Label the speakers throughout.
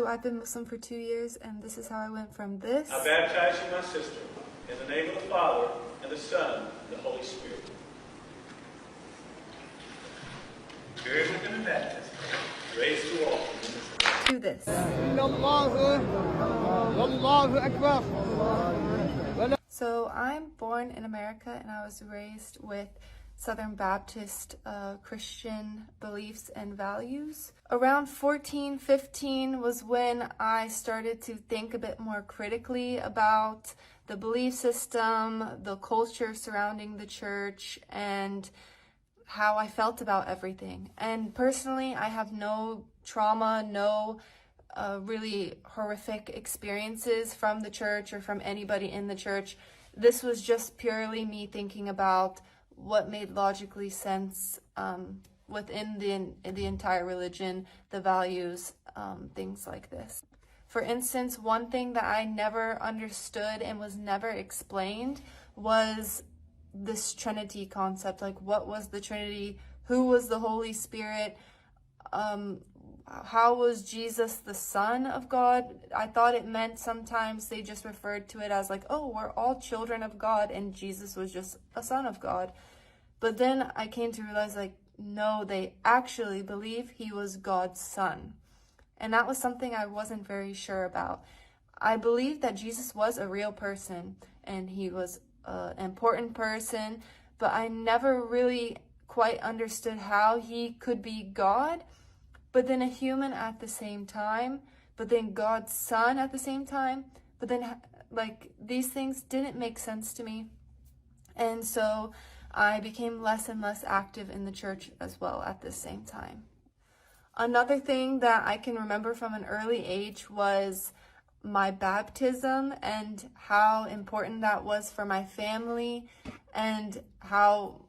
Speaker 1: So I've been Muslim for 2 years, and this is how I went from this.
Speaker 2: I baptize you, my sister, in the name of the Father, and the Son, and the Holy Spirit. Buried within the baptism, raised to all.
Speaker 1: To this. So I'm born in America, and I was raised with Southern Baptist Christian beliefs and values. Around 14, 15 was when I started to think a bit more critically about the belief system, the culture surrounding the church, and how I felt about everything. And personally, I have no trauma, no really horrific experiences from the church or from anybody in the church. This was just purely me thinking about what made logically sense within the entire religion, the values, things like this. For instance, one thing that I never understood and was never explained was this Trinity concept. Like, what was the Trinity? Who was the Holy Spirit? How was Jesus the Son of God? I thought it meant sometimes they just referred to it as like, oh, we're all children of God and Jesus was just a son of God. But then I came to realize, like, no, they actually believe he was God's son. And that was something I wasn't very sure about. I believe that Jesus was a real person and he was an important person, but I never really quite understood how he could be God, but then a human at the same time, but then God's son at the same time. But then, like, these things didn't make sense to me. And so I became less and less active in the church as well at the same time. Another thing that I can remember from an early age was my baptism and how important that was for my family, and how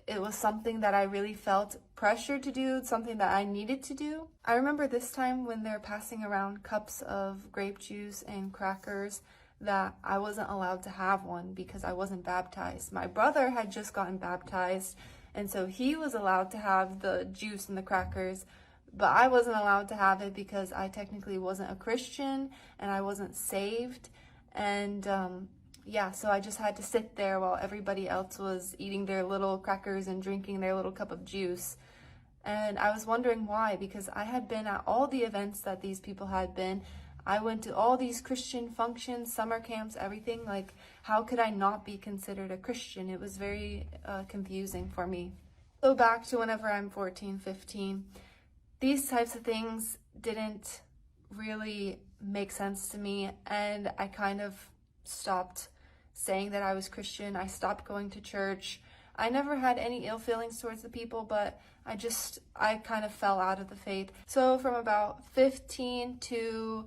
Speaker 1: it was something that I really felt pressure to do, something that I needed to do. I remember this time when they're passing around cups of grape juice and crackers that I wasn't allowed to have one because I wasn't baptized. My brother had just gotten baptized, and so he was allowed to have the juice and the crackers, but I wasn't allowed to have it because I technically wasn't a Christian and I wasn't saved. And yeah, so I just had to sit there while everybody else was eating their little crackers and drinking their little cup of juice. And I was wondering why, because I had been at all the events that these people had been. I went to all these Christian functions, summer camps, everything. Like, how could I not be considered a Christian? It was very confusing for me. So back to whenever I'm 14, 15, these types of things didn't really make sense to me, and I kind of stopped saying that I was Christian. I stopped going to church. I never had any ill feelings towards the people, but I kind of fell out of the faith. So from about 15 to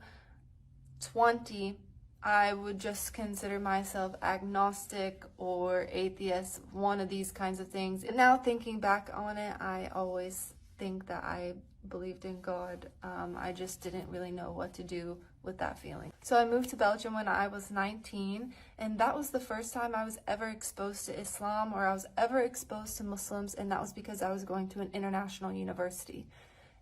Speaker 1: 20, I would just consider myself agnostic or atheist, one of these kinds of things. And now thinking back on it, I always think that I believed in God. I just didn't really know what to do with that feeling. So I moved to Belgium when I was 19, and that was the first time I was ever exposed to Islam, or I was ever exposed to Muslims, and that was because I was going to an international university.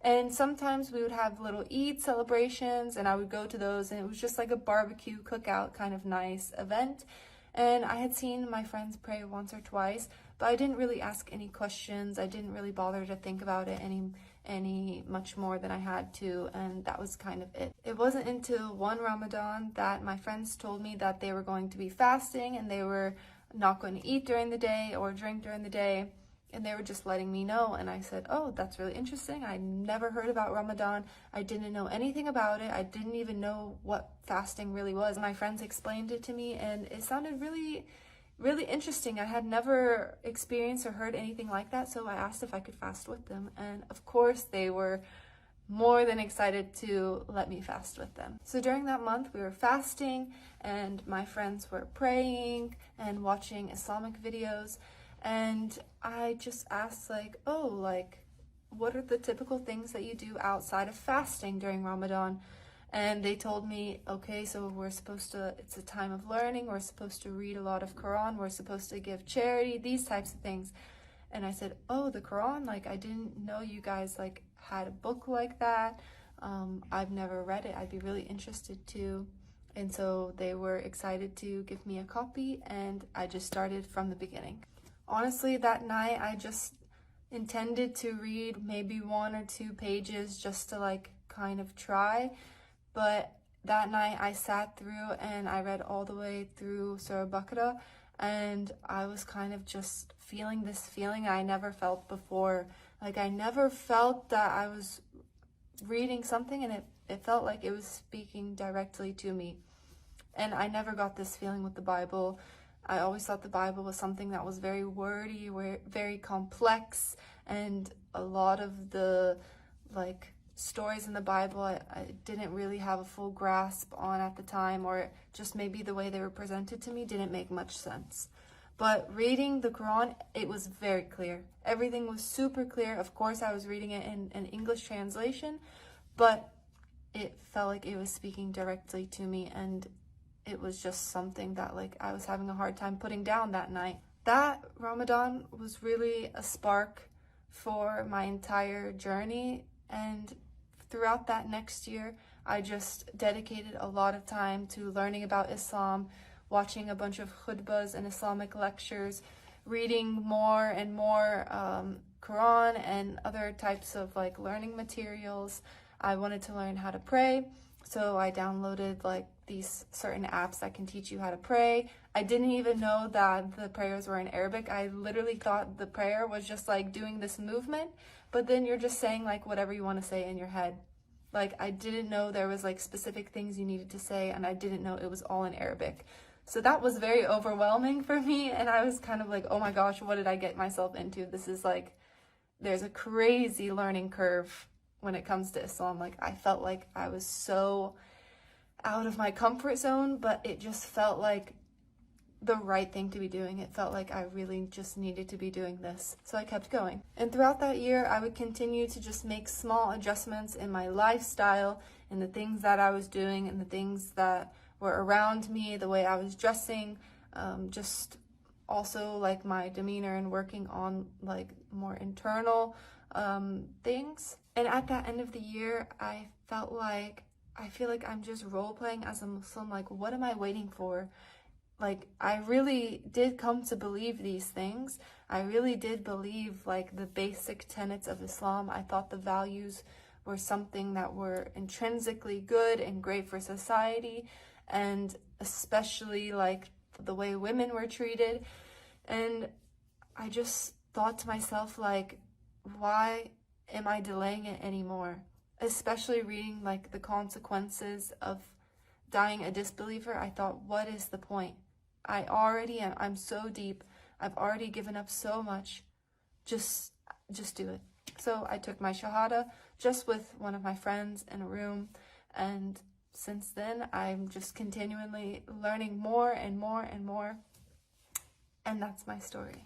Speaker 1: And sometimes we would have little Eid celebrations, and I would go to those, and it was just like a barbecue cookout kind of nice event. And I had seen my friends pray once or twice, but I didn't really ask any questions. I didn't really bother to think about it any much more than I had to, and that was kind of it. It wasn't until one Ramadan that my friends told me that they were going to be fasting and they were not going to eat during the day or drink during the day, and they were just letting me know. And I said, oh, that's really interesting. I never heard about Ramadan. I didn't know anything about it. I didn't even know what fasting really was. My friends explained it to me, and it sounded really interesting. I had never experienced or heard anything like that, so I asked if I could fast with them, and of course they were more than excited to let me fast with them. So during that month we were fasting, and my friends were praying and watching Islamic videos, and I just asked, like, oh, like, what are the typical things that you do outside of fasting during Ramadan? And they told me, okay, so it's a time of learning, we're supposed to read a lot of Quran, we're supposed to give charity, these types of things. And I said, oh, the Quran, like, I didn't know you guys, like, had a book like that. I've never read it. I'd be really interested to. And so they were excited to give me a copy, and I just started from the beginning. Honestly, that night I just intended to read maybe 1 or 2 pages just to like kind of try. But that night I sat through and I read all the way through Surah Baqarah, and I was kind of just feeling this feeling I never felt before. Like I never felt that I was reading something and it felt like it was speaking directly to me. And I never got this feeling with the Bible. I always thought the Bible was something that was very wordy, very complex, and a lot of the like stories in the Bible I didn't really have a full grasp on at the time, or just maybe the way they were presented to me didn't make much sense. But reading the Quran, it was very clear. Everything was super clear. Of course, I was reading it in an English translation, but it felt like it was speaking directly to me, and it was just something that like I was having a hard time putting down that night. That Ramadan was really a spark for my entire journey, and throughout that next year, I just dedicated a lot of time to learning about Islam, watching a bunch of khutbas and Islamic lectures, reading more and more Quran and other types of like learning materials. I wanted to learn how to pray, so I downloaded like these certain apps that can teach you how to pray. I didn't even know that the prayers were in Arabic. I literally thought the prayer was just like doing this movement, but then you're just saying like whatever you want to say in your head. Like I didn't know there was like specific things you needed to say, and I didn't know it was all in Arabic. So that was very overwhelming for me, and I was kind of like, oh my gosh, what did I get myself into? This is like, there's a crazy learning curve when it comes to Islam. Like I felt like I was so out of my comfort zone, but it just felt like the right thing to be doing. It felt like I really just needed to be doing this. So I kept going. And throughout that year, I would continue to just make small adjustments in my lifestyle, in the things that I was doing, and the things that were around me, the way I was dressing, just also like my demeanor, and working on like more internal things. And at that end of the year, I feel like I'm just role-playing as a Muslim. Like, what am I waiting for? Like, I really did come to believe these things. I really did believe like the basic tenets of Islam. I thought the values were something that were intrinsically good and great for society, and especially like the way women were treated. And I just thought to myself, like, why am I delaying it anymore? Especially reading like the consequences of dying a disbeliever, I thought, what is the point? I'm so deep. I've already given up so much. Just do it. So I took my Shahada just with one of my friends in a room, and since then I'm just continually learning more and more and more, and that's my story.